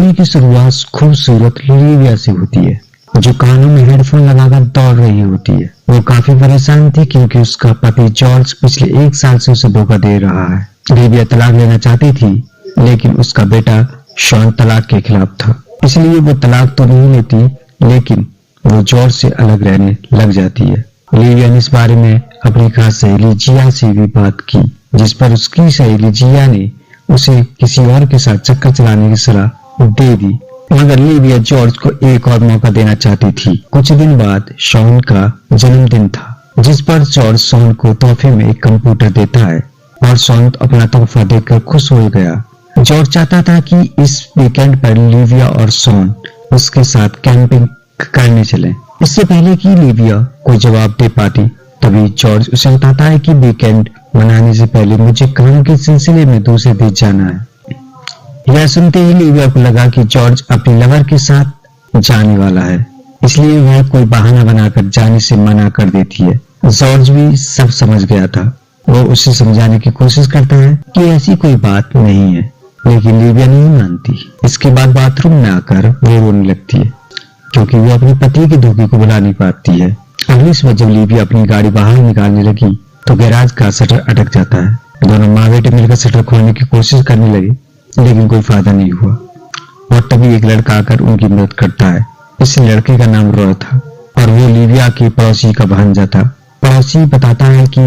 कहानी की शुरुआत खूबसूरत लिविया से होती है, जो कानों में हेडफोन लगाकर दौड़ रही होती है। वो काफी परेशान थी क्योंकि उसका पति जॉर्ज पिछले 1 साल से उसे धोखा दे रहा है। लिविया तलाक लेना चाहती थी, लेकिन उसका बेटा शॉन तलाक के खिलाफ था, इसलिए वो तलाक तो नहीं लेती, लेकिन वो जॉर्ज से अलग रहने लग जाती है। लिविया ने इस बारे में अपनी खास सहेली जिया से भी बात की, जिस पर उसकी सहेली जिया ने उसे किसी और के साथ चक्कर चलाने की सलाह दे दी, मगर लिविया जॉर्ज को एक और मौका देना चाहती थी। कुछ दिन बाद शॉन का जन्मदिन था, जिस पर जॉर्ज शॉन को तोहफे में एक कंप्यूटर देता है और शॉन अपना तोहफा देखकर खुश हो गया। जॉर्ज चाहता था कि इस वीकेंड पर लिविया और शॉन उसके साथ कैंपिंग करने चले। इससे पहले कि लिविया कोई जवाब दे पाती, तभी जॉर्ज उसे बताता है कि वीकेंड मनाने से पहले मुझे काम के सिलसिले में दूसरे देश जाना है। यह सुनते ही लिविया को लगा कि जॉर्ज अपनी लवर के साथ जाने वाला है, इसलिए वह कोई बहाना बनाकर जाने से मना कर देती है। जॉर्ज भी सब समझ गया था। वो उसे समझाने की कोशिश करता है कि ऐसी कोई बात नहीं है, लेकिन लिविया नहीं मानती। इसके बाद बाथरूम में आकर वो रोने लगती है, क्योंकि वो अपने पति के धोखे को भुला नहीं पाती है। अगली सुबह जब लिविया अपनी गाड़ी बाहर निकालने लगी तो गैराज का शटर अटक जाता है। दोनों माँ बेटे मिलकर शटर खोलने की कोशिश करने लगे, लेकिन कोई फायदा नहीं हुआ। और तभी एक लड़का आकर उनकी मदद करता है। इस लड़के का नाम रॉय था और वो लिविया के पड़ोसी का भांजा था। पड़ोसी बताता है कि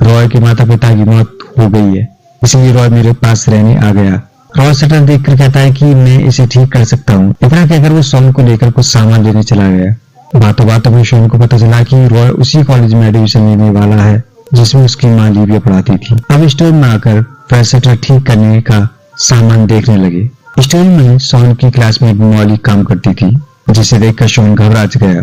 रॉय के माता पिता की मौत हो गई है, इसलिए रॉय मेरे पास रहने आ गया। रॉय शटर देखकर कहता है कि मैं इसे ठीक कर सकता हूँ। इतना कहकर वो शॉन को लेकर कुछ सामान लेने चला गया। बातों बातों में शॉन को पता चला कि रॉय उसी कॉलेज में एडमिशन लेने वाला है जिसमें उसकी माँ लिविया पढ़ाती थी। अब स्टोर में आकर वह शटर ठीक करने का सामान देखने लगे। स्टोर में शॉन की क्लासमेट मॉली काम करती थी, जिसे देखकर शॉन घबरा गया,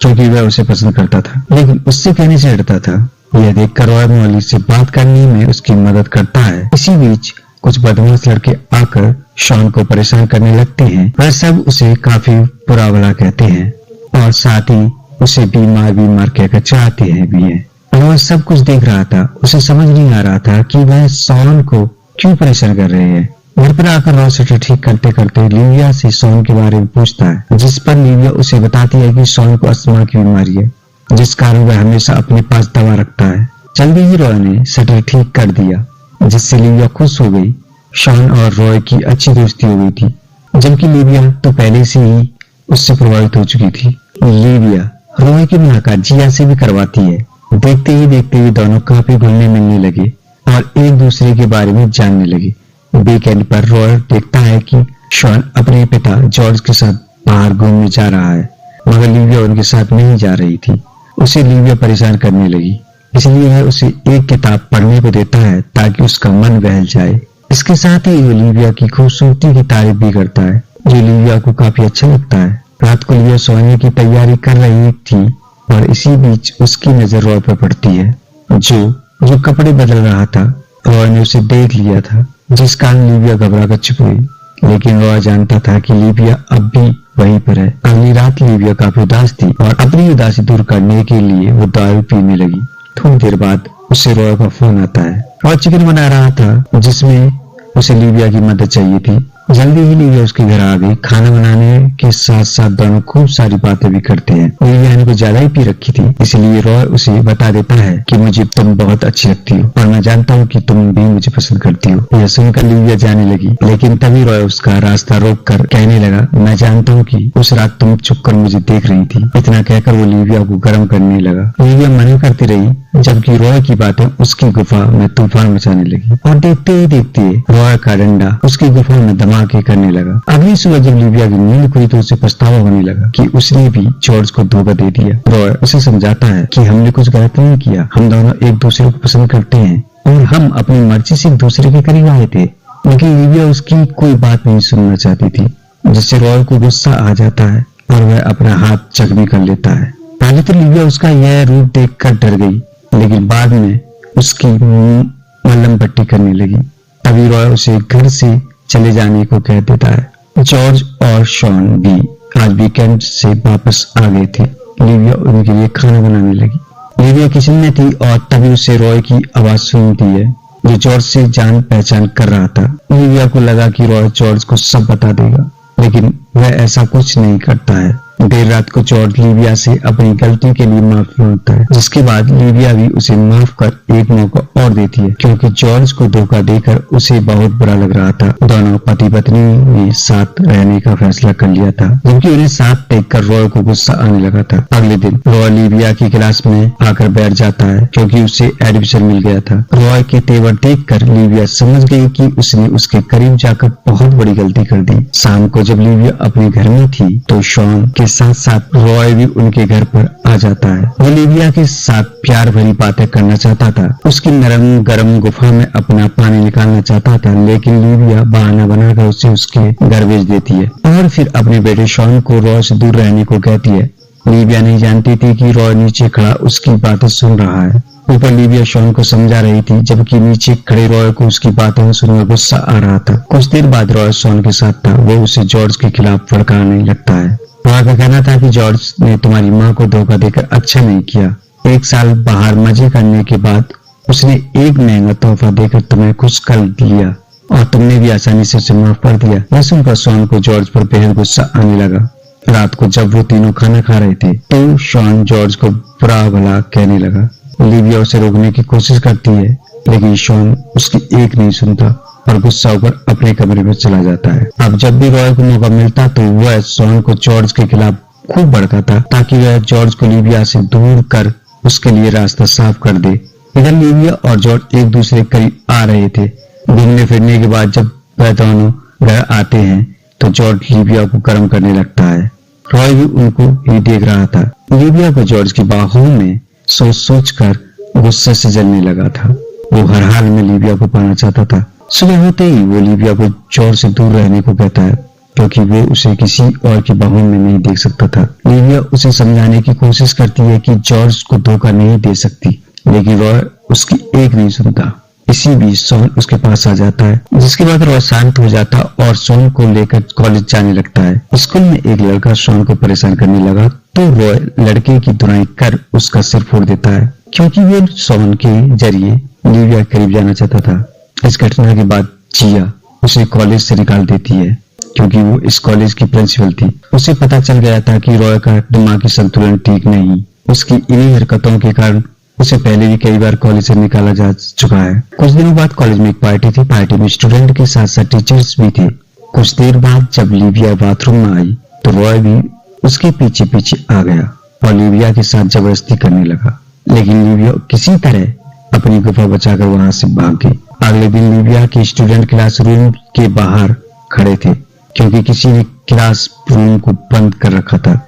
क्योंकि वह उसे पसंद करता था, लेकिन उससे कहने से डरता था। यह देखकर रॉय मॉली से बात करने में उसकी मदद करता है। इसी बीच कुछ बदमाश लड़के आकर शॉन को परेशान करने लगते हैं। वह सब उसे काफी बुरा भला कहते हैं और साथ ही उसे बीमार कहकर चाहते हैं भी है। वह सब कुछ देख रहा था। उसे समझ नहीं आ रहा था कि वह शॉन को क्यों परेशान कर रहे हैं। घर पर आकर रॉय शटर ठीक करते करते लिविया से शॉन के बारे में पूछता है, जिस पर लिविया उसे बताती है कि शॉन को अस्थमा की बीमारी है, जिस कारण वह हमेशा अपने पास दवा रखता है। जल्दी ही रॉय ने शटर ठीक कर दिया, जिससे लिविया खुश हो गई। शॉन और रॉय की अच्छी दोस्ती हो गई थी, जबकि लिविया तो पहले से ही उससे प्रभावित हो चुकी थी। लिविया रॉय की मुलाकात जिया से भी करवाती है। देखते ही दोनों काफी घुलने मिलने लगे और एक दूसरे के बारे में जानने लगे। वीकेंड पर रॉय देखता है कि शॉन अपने पिता जॉर्ज के साथ बाहर घूमने जा रहा है, मगर लिविया उनके साथ नहीं जा रही थी। उसे लिविया परेशान करने लगी, इसलिए वह उसे एक किताब पढ़ने को देता है ताकि उसका मन बहल जाए। इसके साथ ही वो लिविया की खूबसूरती की तारीफ भी करता है, जो लिविया को काफी अच्छा लगता है। रात को लिविया सोने की तैयारी कर रही थी और इसी बीच उसकी नजर रॉय पर पड़ती है, जो कपड़े बदल रहा था। रॉय ने उसे देख लिया था, जिस कारण लिविया घबरा कर चुप गई, लेकिन रॉय जानता था कि लिविया अब भी वहीं पर है। अगली रात लिविया काफी उदास थी और अपनी उदासी दूर करने के लिए वो दारू पीने लगी। थोड़ी देर बाद उसे रॉय का फोन आता है। रॉय चिकन बना रहा था, जिसमें उसे लिविया की मदद चाहिए थी। जल्दी ही लिविया उसके घर आ गई। खाना बनाने के साथ साथ दोनों खूब सारी बातें भी करते हैं। लिविया ने कुछ ज्यादा ही पी रखी थी, इसलिए रॉय उसे बता देता है कि मुझे तुम बहुत अच्छी लगती हो और मैं जानता हूँ कि तुम भी मुझे पसंद करती हो। यह सुनकर लिविया जाने लगी, लेकिन तभी रॉय उसका रास्ता रोक कर कहने लगा, मैं जानता हूँ कि उस रात तुम छुप कर मुझे देख रही थी। इतना कहकर वो लिविया को गर्म करने लगा। लिविया मना करती रही, जबकि रॉय की बातें उसकी गुफा में तूफान मचाने लगी और देखते ही देखते रॉय का डंडा उसकी गुफा में धमाके करने लगा। अगली सुबह जब लिविया की नींद खुली तो उसे पछतावा होने लगा कि उसने भी जॉर्ज को धोखा दे दिया। रॉय उसे समझाता है कि हमने कुछ गलत नहीं किया, हम दोनों एक दूसरे को पसंद करते हैं और हम अपनी मर्जी से एक दूसरे के करीब आए थे। लेकिन लिविया उसकी कोई बात नहीं सुनना चाहती थी, जिससे रॉय को गुस्सा आ जाता है और वह अपना हाथ जख्मी कर लेता है। पहले तो लिविया उसका यह रूप देखकर डर गई, लेकिन बाद में उसकी मलहम पट्टी करने लगी। तभी रॉय उसे घर से चले जाने को कह देता है। जॉर्ज और शॉन भी आज वीकेंड से वापस आ गए थे। लिविया उनके लिए खाना बनाने लगी। लिविया किचन में थी और तभी उसे रॉय की आवाज सुनती है, जो जॉर्ज से जान पहचान कर रहा था। लिविया को लगा कि रॉय जॉर्ज को सब बता देगा, लेकिन लेकिन वह ऐसा कुछ नहीं करता है। देर रात को जॉर्ज लीविया से अपनी गलती के लिए माफी मांगता है, जिसके बाद लीविया भी उसे माफ कर एक मौका और देती है, क्योंकि जॉर्ज को धोखा देकर उसे बहुत बुरा लग रहा था। दोनों पति पत्नी ने साथ रहने का फैसला कर लिया था, जबकि उन्हें साथ देखकर रॉय को गुस्सा आने लगा था। अगले दिन रॉय लीविया की क्लास में आकर बैठ जाता है, क्योंकि उसे एडमिशन मिल गया था। रॉय के तेवर देखकर लीविया समझ गई कि उसने उसके करीब जाकर बहुत बड़ी गलती कर दी। शाम को जब लीविया अपने घर में थी तो शॉन के साथ साथ रॉय भी उनके घर पर आ जाता है। वो लीविया के साथ प्यार भरी बातें करना चाहता था, उसकी नरम गरम गुफा में अपना पानी निकालना चाहता था, लेकिन लीविया बहाना बनाकर उसे उसके घर भेज देती है और फिर अपने बेटे शॉन को रॉय से दूर रहने को कहती है। लीविया नहीं जानती थी कि रॉय नीचे खड़ा उसकी बातें सुन रहा है। ऊपर लीविया शॉन को समझा रही थी, जबकि नीचे खड़े रॉय को उसकी बातों में सुनकर गुस्सा आ रहा था। कुछ देर बाद रॉय शॉन के साथ था, वो उसे जॉर्ज के खिलाफ भड़काने लगता है। रॉय का कहना था कि जॉर्ज ने तुम्हारी माँ को धोखा देकर अच्छा नहीं किया। 1 साल बाहर मजे करने के बाद उसने एक महंगा तोहफा देकर तुम्हें खुश कर लिया और तुमने भी आसानी से उसे माफ कर दिया। यह सुनकर शॉन को जॉर्ज पर बेहद गुस्सा आने लगा। रात को जब वो तीनों खाना खा रहे थे तो शॉन जॉर्ज को बुरा भला कहने लगा। लीविया उसे रोकने की कोशिश करती है, लेकिन शॉन उसकी एक नहीं सुनता और गुस्सा होकर अपने कमरे में चला जाता है। अब जब भी रॉय को मौका मिलता तो वह शॉन को जॉर्ज के खिलाफ खूब भड़काता, ताकि वह जॉर्ज को लीविया से दूर कर उसके लिए रास्ता साफ कर दे। इधर लीविया और जॉर्ज एक दूसरे के करीब आ रहे थे। घूमने फिरने के बाद जब वह दोनों घर आते हैं तो जॉर्ज लीविया को गर्म करने लगता है। रॉय भी उनको ही देख रहा था। लीविया को जॉर्ज की बाहों में सोच सोच कर गुस्से से जलने लगा था। वो हर हाल में लीविया को पाना चाहता था। सुबह होते ही वो लीविया को जॉर्ज से दूर रहने को कहता है, क्योंकि वो उसे किसी और की बाहों में नहीं देख सकता था। लीविया उसे समझाने की कोशिश करती है कि जॉर्ज को धोखा नहीं दे सकती, लेकिन रॉय उसकी एक नहीं सुनता। इसी बीच शॉन उसके पास आ जाता है, जिसके बाद रॉय शांत हो जाता और शॉन को लेकर कॉलेज जाने लगता है। स्कूल में एक लड़का शॉन को परेशान करने लगा तो रॉय लड़के की धुनाई कर उसका सिर फोड़ देता है, क्योंकि वो शॉन के जरिए लीविया के करीब जाना चाहता था। इस घटना के बाद जिया उसे कॉलेज से निकाल देती है, क्योंकि वो इस कॉलेज की प्रिंसिपल थी। उसे पता चल गया था कि रॉय का दिमागी संतुलन ठीक नहीं। उसकी इन्हीं हरकतों के कारण उसे पहले भी कई बार कॉलेज से निकाला जा चुका है। कुछ दिनों बाद कॉलेज में एक पार्टी थी। पार्टी में स्टूडेंट के साथ साथ टीचर्स भी थे। कुछ देर बाद जब लीविया बाथरूम में आई तो रॉय भी उसके पीछे पीछे आ गया और लीविया के साथ जबरदस्ती करने लगा, लेकिन लीविया किसी तरह अपनी गुफा बचाकर वहां से भाग गई। अगले दिन लीविया के स्टूडेंट क्लासरूम के बाहर खड़े थे, क्योंकि किसी ने क्लास रूम को बंद कर रखा था।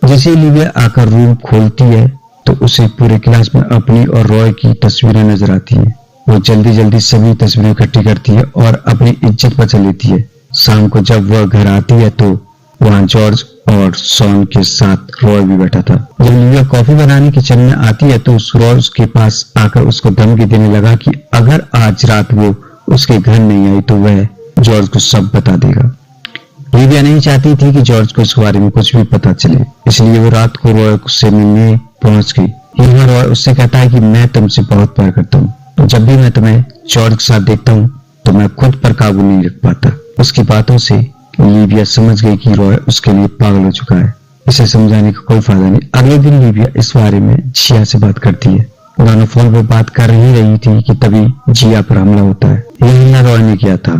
जैसे लीविया आकर रूम खोलती है तो उसे पूरे क्लास में अपनी और रॉय की तस्वीरें नजर आती हैं। वो जल्दी जल्दी सभी तस्वीरें इकट्ठी करती है और अपनी इज्जत बचा लेती है। शाम को जब वह घर आती है तो वहाँ जॉर्ज और शॉन के साथ रॉय भी बैठा था। जब लीविया कॉफी बनाने किचन में आती है तो रॉय उसके पास आकर उसको धमकी देने लगा कि अगर आज रात वो उसके घर नहीं आई तो वह जॉर्ज को सब बता देगा। लीविया नहीं चाहती थी कि जॉर्ज को इस बारे में कुछ भी पता चले, इसलिए वो रात को रॉय से मिलने पहुंच गई। यहाँ रॉय उससे कहता है कि मैं तुमसे बहुत प्यार करता हूँ। जब भी मैं तुम्हें जॉर्ज के साथ देखता हूँ तो मैं खुद पर काबू नहीं रख पाता। उसकी बातों से लीविया समझ गई कि रॉय उसके लिए पागल हो चुका है। इसे समझाने का कोई फायदा नहीं। अगले दिन लीविया इस बारे में जिया से बात करती है। दोनों फोन पर बात कर ही रही थी कि तभी जिया पर हमला होता है। यह हमला रॉय ने किया था।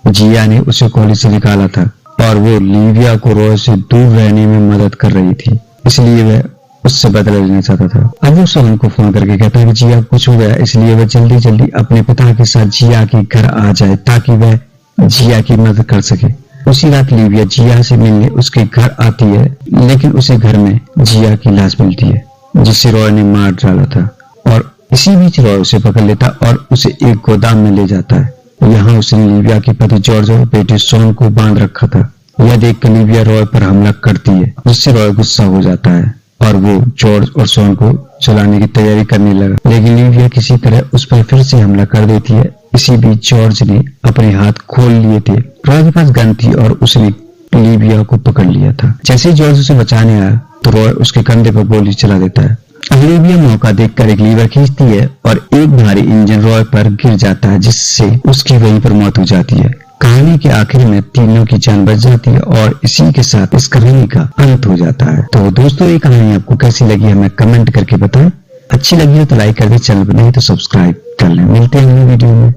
जिया ने उसे कॉलेज से निकाला था और वो लीविया को रॉय से दूर रहने में मदद कर रही थी, इसलिए वह उससे बदला लेना चाहता था। अब वो शॉन को फोन करके कहता है कि जिया कुछ हो गया, इसलिए वह जल्दी जल्दी अपने पिता के साथ जिया के घर आ जाए ताकि वह जिया की मदद कर सके। उसी रात लीविया जिया से मिलने उसके घर आती है, लेकिन उसे घर में जिया की लाश मिलती है, जिसे रॉय ने मार डाला था। और इसी बीच रॉय उसे पकड़ लेता और उसे एक गोदाम में ले जाता है। यहाँ उसने लीविया के पति जॉर्ज और बेटे शॉन को बांध रखा था। यह देखकर लीविया रॉय पर हमला करती है, जिससे रॉय गुस्सा हो जाता है और वो जॉर्ज और शॉन को चलाने की तैयारी करने लगा, लेकिन लीविया किसी तरह उस पर फिर से हमला कर देती है। इसी बीच जॉर्ज ने अपने हाथ खोल लिए थे। रॉय के पास गन थी और उसने लीविया को पकड़ लिया था। जैसे ही जॉर्ज उसे बचाने आया तो रॉय उसके कंधे पर गोली चला देता है। लीविया मौका देखकर एक लीवर खींचती है और एक भारी इंजन रॉय पर गिर जाता है, जिससे उसकी वहीं पर मौत हो जाती है। कहानी के आखिर में तीनों की जान बच जाती है और इसी के साथ इस कहानी का अंत हो जाता है। तो दोस्तों, ये कहानी आपको कैसी लगी हमें कमेंट करके बताएं। अच्छी लगी हो तो लाइक कर दे, चैनल पर नहीं तो सब्सक्राइब कर लें। मिलते हैं अगली वीडियो में।